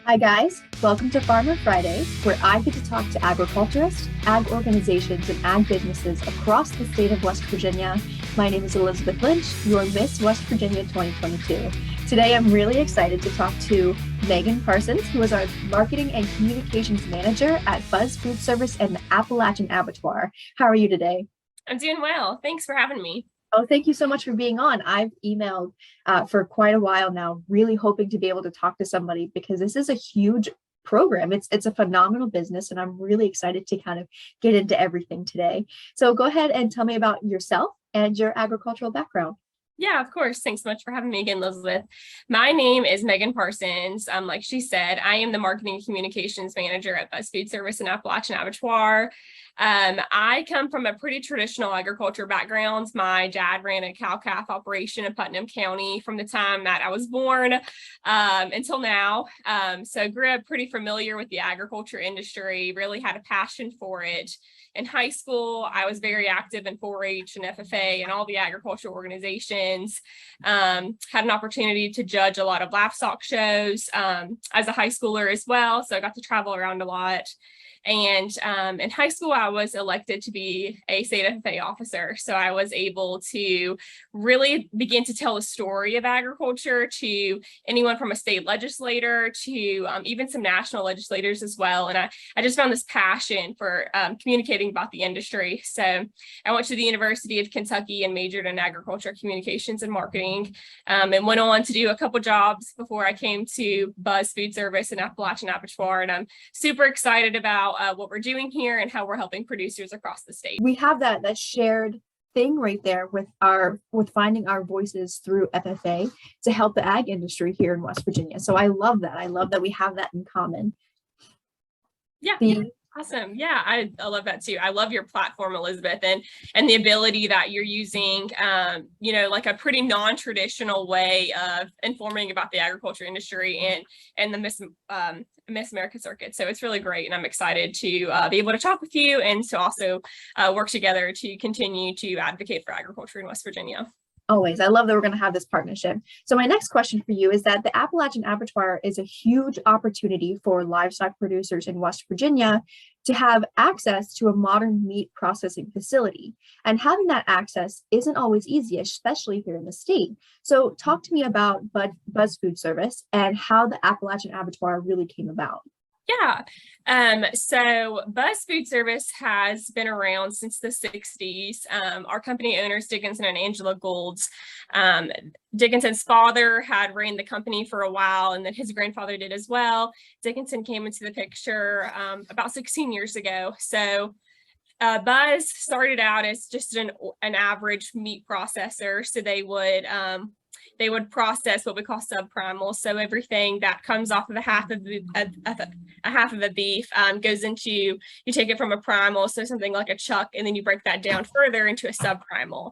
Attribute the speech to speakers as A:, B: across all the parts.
A: Hi guys, welcome to Farmer Fridays, where I get to talk to agriculturists, ag organizations, and ag businesses across the state of West Virginia. My name is Elizabeth Lynch, your Miss West Virginia 2022. Today I'm really excited to talk to Megan Parsons, who is our Marketing and Communications Manager at Buzz Food Service and the Appalachian Abattoir. How are you today?
B: I'm doing well. Thanks for having me.
A: Oh, thank you so much for being on. I've emailed for quite a while now, really hoping to be able to talk to somebody because this is a huge program. It's a phenomenal business, and I'm really excited to kind of get into everything today. So go ahead and tell me about yourself and your agricultural background.
B: Yeah, of course. Thanks so much for having me again, Elizabeth. My name is Megan Parsons. Like she said, I am the Marketing and Communications Manager at Buzz Food Service and Appalachian Abattoir. I come from a pretty traditional agriculture background. My dad ran a cow-calf operation in Putnam County from the time that I was born until now. So I grew up pretty familiar with the agriculture industry, really had a passion for it. In high school, I was very active in 4-H and FFA and all the agricultural organizations. Had an opportunity to judge a lot of livestock shows as a high schooler as well. So I got to travel around a lot. And in high school, I was elected to be a state FFA officer. So I was able to really begin to tell the story of agriculture to anyone from a state legislator to even some national legislators as well. And I just found this passion for communicating about the industry. So I went to the University of Kentucky and majored in agriculture, communications, and marketing, and went on to do a couple jobs before I came to Buzz Food Service and Appalachian Abattoir. And I'm super excited about what we're doing here and how we're helping producers across the state.
A: We have that shared thing right there with finding our voices through FFA to help the ag industry here in West Virginia. So I love that. I love that we have that in common.
B: Yeah. Awesome. Yeah, I love that too. I love your platform, Elizabeth, and the ability that you're using, like a pretty non-traditional way of informing about the agriculture industry and the Miss America circuit. So it's really great, and I'm excited to be able to talk with you and to also work together to continue to advocate for agriculture in West Virginia.
A: Always. I love that we're going to have this partnership. So my next question for you is that the Appalachian Abattoir is a huge opportunity for livestock producers in West Virginia to have access to a modern meat processing facility. And having that access isn't always easy, especially here in the state. So talk to me about Buzz Food Service and how the Appalachian Abattoir really came about.
B: Yeah. So Buzz Food Service has been around since the 60s. Our company owners, Dickinson and Angela Goulds, Dickinson's father had ran the company for a while, and then his grandfather did as well. Dickinson came into the picture about 16 years ago. So Buzz started out as just an average meat processor. So they would process what we call subprimal. So everything that comes off of a half of a beef goes into, you take it from a primal, so something like a chuck, and then you break that down further into a subprimal.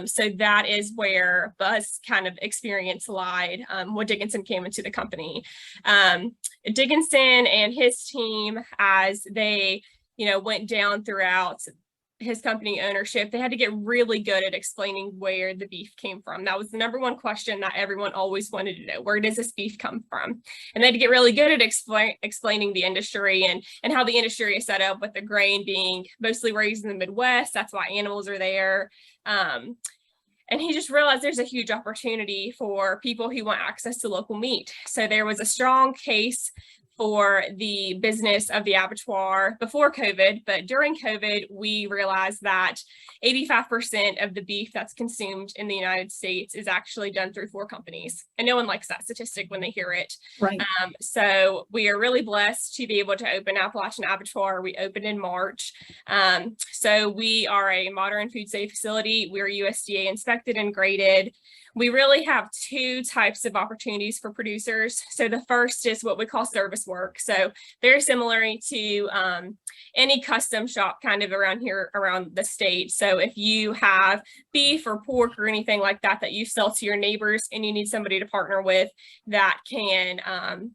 B: So that is where Buzz kind of experience lied when Dickinson came into the company. Dickinson and his team, as they went down throughout his company ownership, they had to get really good at explaining where the beef came from. That was the number one question that everyone always wanted to know. Where does this beef come from? And they had to get really good at explaining the industry and how the industry is set up, with the grain being mostly raised in the Midwest. That's why animals are there. And he just realized there's a huge opportunity for people who want access to local meat. So there was a strong case for the business of the abattoir before COVID, but during COVID, we realized that 85% of the beef that's consumed in the United States is actually done through 4 companies. And no one likes that statistic when they hear it.
A: Right.
B: So we are really blessed to be able to open Appalachian Abattoir. We opened in March. So we are a modern food safe facility. We're USDA inspected and graded. We really have 2 types of opportunities for producers. So the first is what we call service work. So very similar to any custom shop kind of around here, around the state. So if you have beef or pork or anything like that that you sell to your neighbors and you need somebody to partner with that can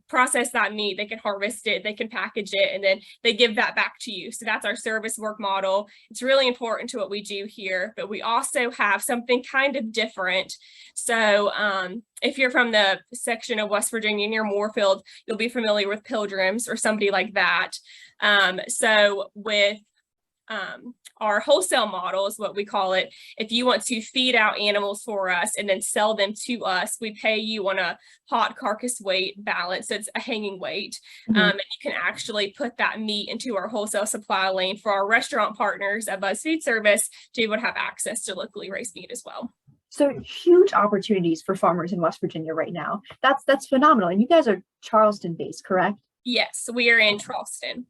B: process that meat, they can harvest it, they can package it, and then they give that back to you. So that's our service work model. It's really important to what we do here, but we also have something kind of different. So if you're from the section of West Virginia near Moorfield, you'll be familiar with Pilgrims or somebody like that. So with our wholesale model is what we call it. If you want to feed out animals for us and then sell them to us, we pay you on a hot carcass weight balance. It's a hanging weight. And you can actually put that meat into our wholesale supply lane for our restaurant partners at Buzz Food Service to be able to have access to locally raised meat as well.
A: So huge opportunities for farmers in West Virginia right now. That's phenomenal. And you guys are Charleston based, correct?
B: Yes, we are in Charleston.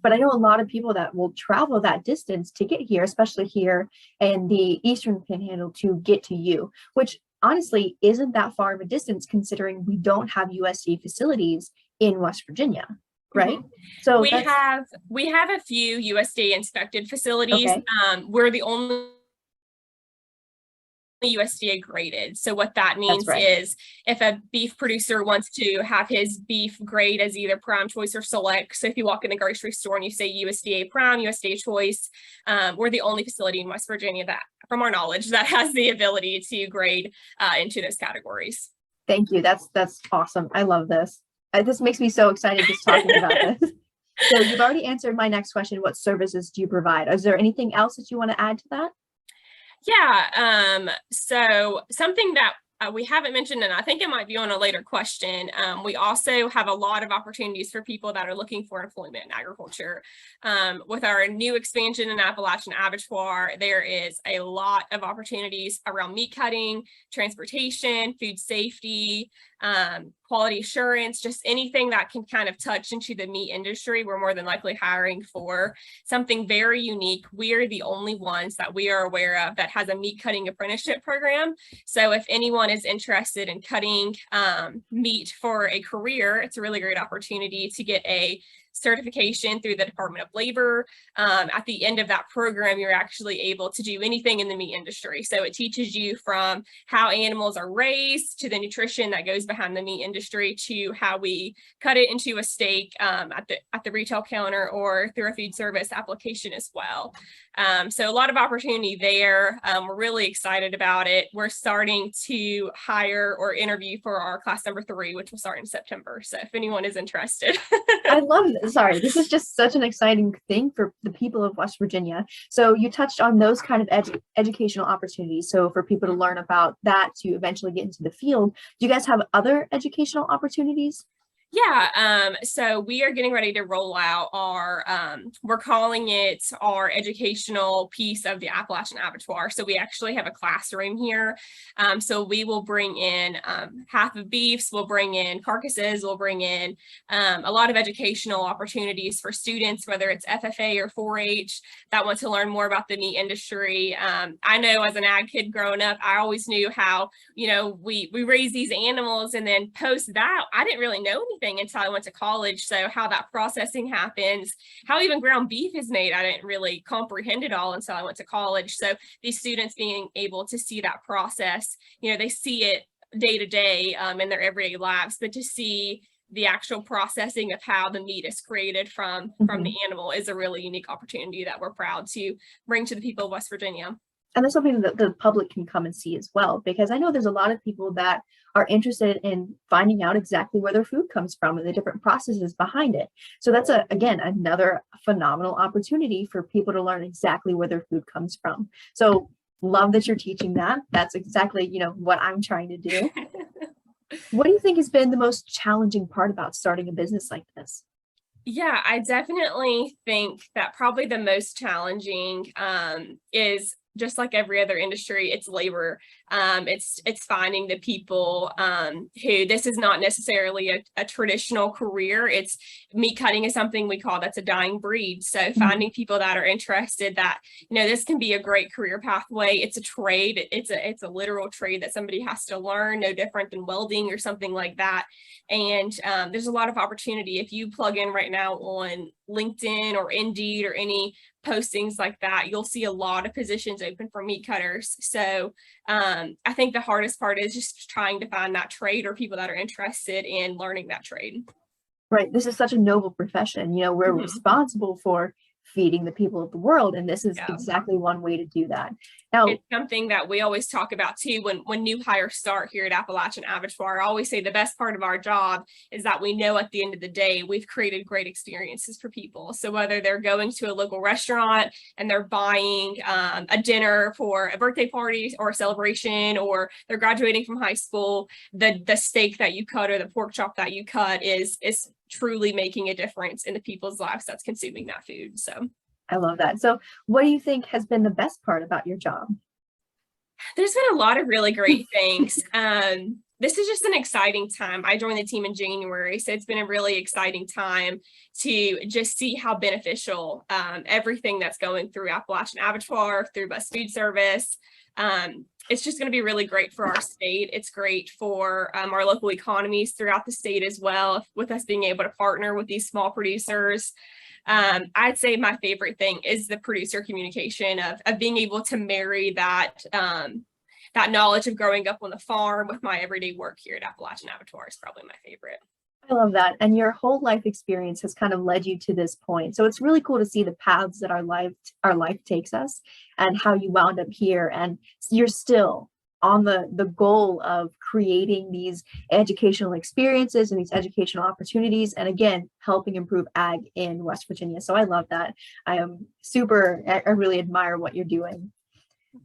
A: But I know a lot of people that will travel that distance to get here, especially here in the Eastern Panhandle, to get to you, which honestly isn't that far of a distance considering we don't have USDA facilities in West Virginia, right? So
B: we have a few USDA inspected facilities.
A: Okay.
B: We're the only USDA graded. So what that means is if a beef producer wants to have his beef grade as either prime choice or select, so if you walk in the grocery store and you say USDA prime, USDA choice, we're the only facility in West Virginia that, from our knowledge, that has the ability to grade into those categories.
A: Thank you. That's awesome. I love this. This makes me so excited just talking about this. So you've already answered my next question. What services do you provide? Is there anything else that you want to add to that?
B: Yeah, so something that we haven't mentioned, and I think it might be on a later question, we also have a lot of opportunities for people that are looking for employment in agriculture. With our new expansion in Appalachian Abattoir, there is a lot of opportunities around meat cutting, transportation, food safety, quality assurance, just anything that can kind of touch into the meat industry. We're more than likely hiring for something very unique. We are the only ones that we are aware of that has a meat cutting apprenticeship program. So if anyone is interested in cutting meat for a career, it's a really great opportunity to get a certification through the Department of Labor. At the end of that program, you're actually able to do anything in the meat industry. So it teaches you from how animals are raised to the nutrition that goes behind the meat industry to how we cut it into a steak at the retail counter or through a food service application as well. So a lot of opportunity there. We're really excited about it. We're starting to hire or interview for our class number 3, which will start in September. So if anyone is interested.
A: I love this. Sorry, this is just such an exciting thing for the people of West Virginia. So you touched on those kind of educational opportunities. So for people to learn about that to eventually get into the field, do you guys have other educational opportunities?
B: Yeah, so we are getting ready to roll out our, we're calling it our educational piece of the Appalachian Abattoir. So we actually have a classroom here. So we will bring in half of beefs, we'll bring in carcasses, we'll bring in a lot of educational opportunities for students, whether it's FFA or 4-H that want to learn more about the meat industry. I know as an ag kid growing up, I always knew how, you know, we raise these animals and then post that. I didn't really know anything until I went to college. So how that processing happens, how even ground beef is made, I didn't really comprehend it all until I went to college. So these students being able to see that process, you know, they see it day to day in their everyday lives, but to see the actual processing of how the meat is created from the animal is a really unique opportunity that we're proud to bring to the people of West Virginia.
A: And that's something that the public can come and see as well, because I know there's a lot of people that are interested in finding out exactly where their food comes from and the different processes behind it. So that's again, another phenomenal opportunity for people to learn exactly where their food comes from. So love that you're teaching that. That's exactly, you know, what I'm trying to do. What do you think has been the most challenging part about starting a business like this?
B: Yeah, I definitely think that probably the most challenging is just like every other industry, it's labor. It's finding the people who, this is not necessarily a traditional career. It's meat cutting is something we call that's a dying breed. So finding people that are interested that, you know, this can be a great career pathway. It's a trade. It's a literal trade that somebody has to learn, no different than welding or something like that. And there's a lot of opportunity. If you plug in right now on LinkedIn or Indeed or any postings like that, you'll see a lot of positions open for meat cutters. So I think the hardest part is just trying to find that trade or people that are interested in learning that trade.
A: Right. This is such a noble profession. You know, we're responsible for feeding the people of the world. And this is
B: Yeah.
A: exactly one way to do that. Now,
B: it's something that we always talk about too when new hires start here at Appalachian Abattoir. I always say the best part of our job is that we know at the end of the day we've created great experiences for people. So whether they're going to a local restaurant and they're buying a dinner for a birthday party or a celebration, or they're graduating from high school, the steak that you cut or the pork chop that you cut is truly making a difference in the people's lives that's consuming that food. So
A: I love that. So what do you think has been the best part about your job?
B: there's been a lot of really great things. This is just an exciting time. I joined the team in January, so it's been a really exciting time to just see how beneficial everything that's going through Appalachian Abattoir, through Bus Food Service. It's just going to be really great for our state. It's great for our local economies throughout the state as well, with us being able to partner with these small producers. I'd say my favorite thing is the producer communication of being able to marry that that knowledge of growing up on the farm with my everyday work here at Appalachian Abattoir is probably my favorite.
A: I love that. And your whole life experience has kind of led you to this point. So it's really cool to see the paths that our life takes us and how you wound up here. And you're still on the goal of creating these educational experiences and these educational opportunities. And again, helping improve ag in West Virginia. So I love that. I really admire what you're doing.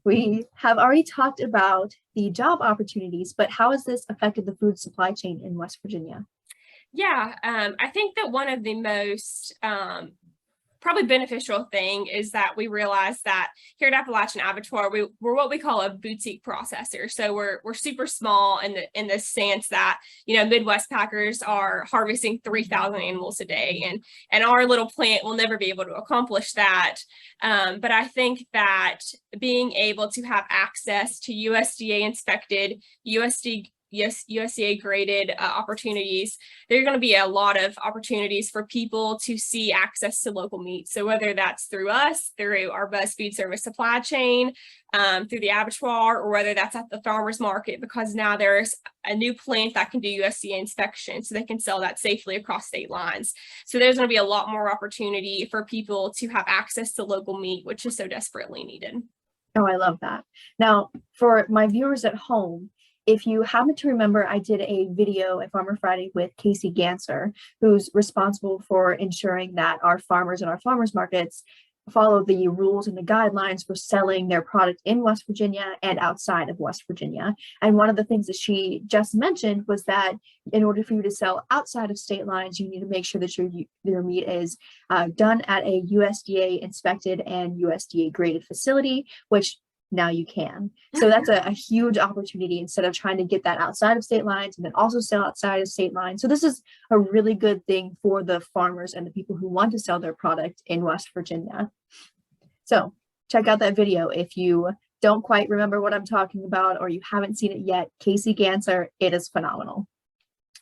A: We have already talked about the job opportunities, but how has this affected the food supply chain in West Virginia?
B: Yeah, I think that one of the most probably beneficial thing is that we realize that here at Appalachian Abattoir, we're what we call a boutique processor. So we're super small in the sense that, you know, Midwest packers are harvesting 3,000 animals a day, and our little plant will never be able to accomplish that. But I think that being able to have access to USDA inspected, USDA graded opportunities, there are going to be a lot of opportunities for people to see access to local meat. So whether that's through us, through our Bus Food Service supply chain, through the abattoir, or whether that's at the farmers market, because now there's a new plant that can do USDA inspection, so they can sell that safely across state lines. So there's going to be a lot more opportunity for people to have access to local meat, which is so desperately needed.
A: Oh, I love that. Now, for my viewers at home, if you happen to remember, I did a video at Farmer Friday with Casey Ganser, who's responsible for ensuring that our farmers and our farmers markets follow the rules and the guidelines for selling their product in West Virginia and outside of West Virginia. And one of the things that she just mentioned was that in order for you to sell outside of state lines, you need to make sure that your meat is done at a USDA inspected and USDA graded facility, which now you can. So that's a huge opportunity instead of trying to get that outside of state lines and then also sell outside of state lines. So this is a really good thing for the farmers and the people who want to sell their product in West Virginia. So check out that video if you don't quite remember what I'm talking about or you haven't seen it yet. Casey Ganser, it is phenomenal.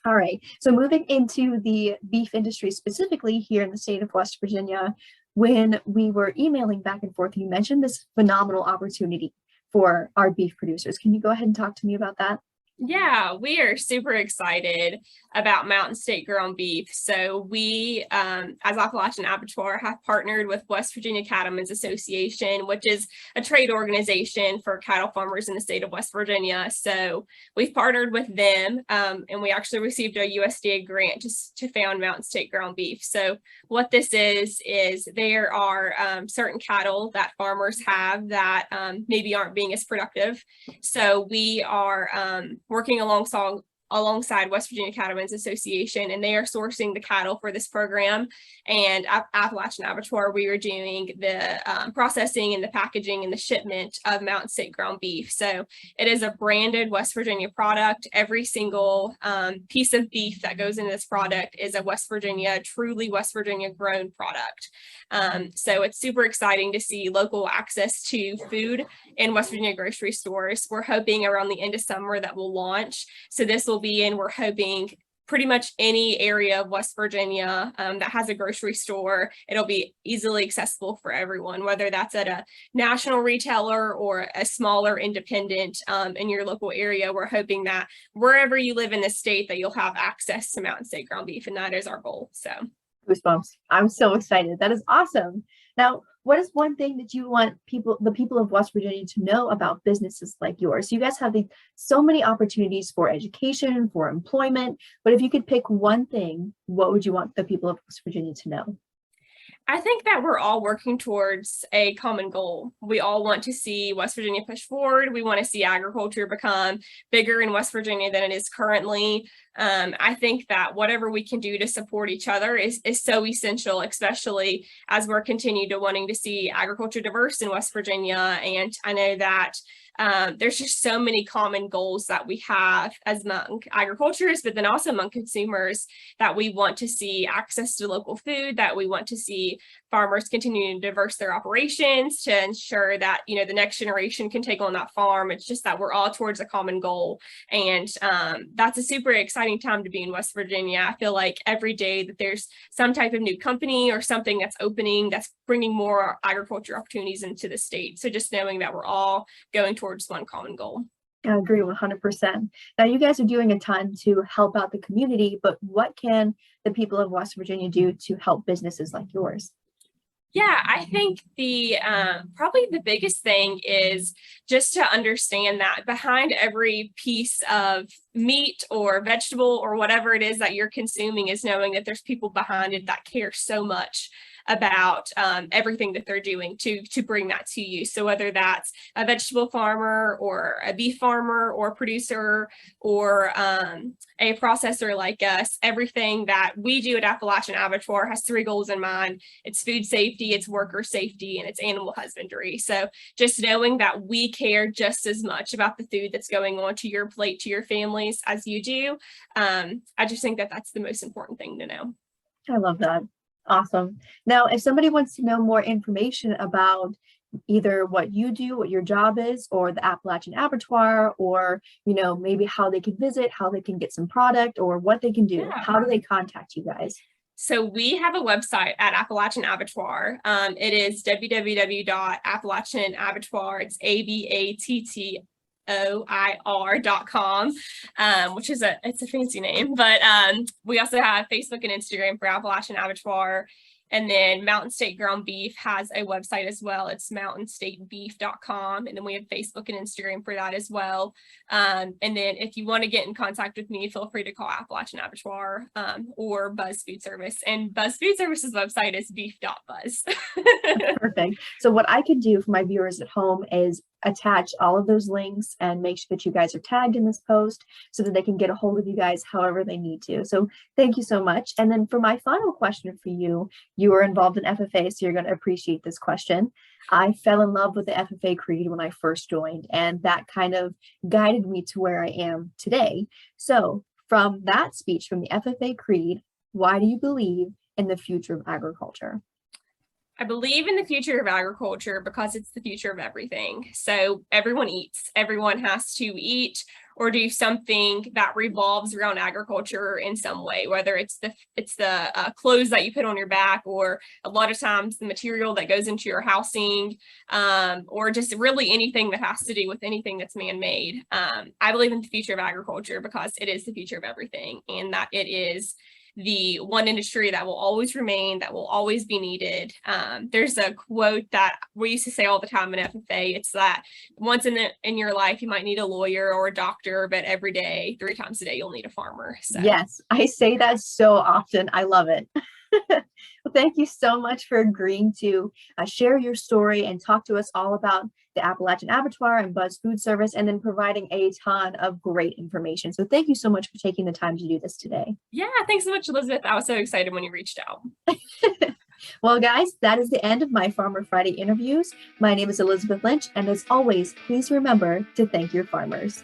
A: All right, so moving into the beef industry specifically here in the state of West Virginia, when we were emailing back and forth, you mentioned this phenomenal opportunity for our beef producers. Can you go ahead and talk to me about that?
B: Yeah, we are super excited about Mountain State ground beef. So we, as Appalachian Abattoir, have partnered with West Virginia Cattlemen's Association, which is a trade organization for cattle farmers in the state of West Virginia. So we've partnered with them, and we actually received a USDA grant to found Mountain State ground beef. So what this is there are certain cattle that farmers have that maybe aren't being as productive. So we are working alongside West Virginia Cattlemen's Association, and they are sourcing the cattle for this program. And at Appalachian Abattoir, we are doing the processing and the packaging and the shipment of Mountain State ground beef. So it is a branded West Virginia product. Every single piece of beef that goes in this product is a truly West Virginia grown product. So it's super exciting to see local access to food in West Virginia grocery stores. We're hoping around the end of summer that will launch. So this will be in, we're hoping, pretty much any area of West Virginia that has a grocery store. It'll be easily accessible for everyone, whether that's at a national retailer or a smaller independent in your local area. We're hoping that wherever you live in the state that you'll have access to Mountain State ground beef, and that is our goal. So
A: Goosebumps. I'm so excited. That is awesome. Now, what is one thing that you want the people of West Virginia to know about businesses like yours? You guys have so many opportunities for education, for employment, but if you could pick one thing, what would you want the people of West Virginia to know?
B: I think that we're all working towards a common goal. We all want to see West Virginia push forward. We want to see agriculture become bigger in West Virginia than it is currently. I think that whatever we can do to support each other is so essential, especially as we're continuing to wanting to see agriculture diverse in West Virginia. And I know that there's just so many common goals that we have as among agriculturists, but then also among consumers, that we want to see access to local food, that we want to see farmers continuing to diverse their operations to ensure that, you know, the next generation can take on that farm. It's just that we're all towards a common goal. And that's a super exciting time to be in West Virginia. I feel like every day that there's some type of new company or something that's opening, that's bringing more agriculture opportunities into the state. So just knowing that we're all going towards one common goal.
A: I agree 100%. Now, you guys are doing a ton to help out the community, but what can the people of West Virginia do to help businesses like yours?
B: Yeah, I think the probably the biggest thing is just to understand that behind every piece of meat or vegetable or whatever it is that you're consuming is knowing that there's people behind it that care so much about everything that they're doing to bring that to you. So whether that's a vegetable farmer or a beef farmer or producer or a processor like us, everything that we do at Appalachian Abattoir has three goals in mind. It's food safety, it's worker safety, and it's animal husbandry. So just knowing that we care just as much about the food that's going on to your plate, to your families as you do, I just think that that's the most important thing to know.
A: I love that. Awesome. Now, if somebody wants to know more information about either what you do, what your job is, or the Appalachian Abattoir, or, you know, maybe how they can visit, how they can get some product, or what they can do, how do they contact you guys?
B: So we have a website at Appalachian Abattoir. It is www.appalachianabattoir. It's ABATTOIR.com, which is it's a fancy name, but we also have Facebook and Instagram for Appalachian Abattoir. And then Mountain State Ground Beef has a website as well. It's mountainstatebeef.com. And then we have Facebook and Instagram for that as well. And then if you want to get in contact with me, feel free to call Appalachian Abattoir or Buzz Food Service. And Buzz Food Service's website is beef.buzz.
A: Perfect. So what I could do for my viewers at home is attach all of those links and make sure that you guys are tagged in this post so that they can get a hold of you guys however they need to. So thank you so much. And then for my final question for you, you were involved in FFA, so you're going to appreciate this question. I fell in love with the FFA creed when I first joined, and that kind of guided me to where I am today. So from that speech, from the FFA creed, why do you believe in the future of agriculture?
B: I believe in the future of agriculture because it's the future of everything. So everyone eats. Everyone has to eat or do something that revolves around agriculture in some way, whether it's the clothes that you put on your back, or a lot of times the material that goes into your housing, or just really anything that has to do with anything that's man-made. I believe in the future of agriculture because it is the future of everything, and that it is the one industry that will always remain, that will always be needed. There's a quote that we used to say all the time in FFA. It's that once in your life, you might need a lawyer or a doctor, but every day, 3 times a day, you'll need a farmer. So.
A: Yes, I say that so often. I love it. Well, thank you so much for agreeing to share your story and talk to us all about the Appalachian Abattoir and Buzz Food Service, and then providing a ton of great information. So thank you so much for taking the time to do this today.
B: Yeah, thanks so much, Elizabeth. I was so excited when you reached out.
A: Well, guys, that is the end of my Farmer Friday interviews. My name is Elizabeth Lynch, and as always, please remember to thank your farmers.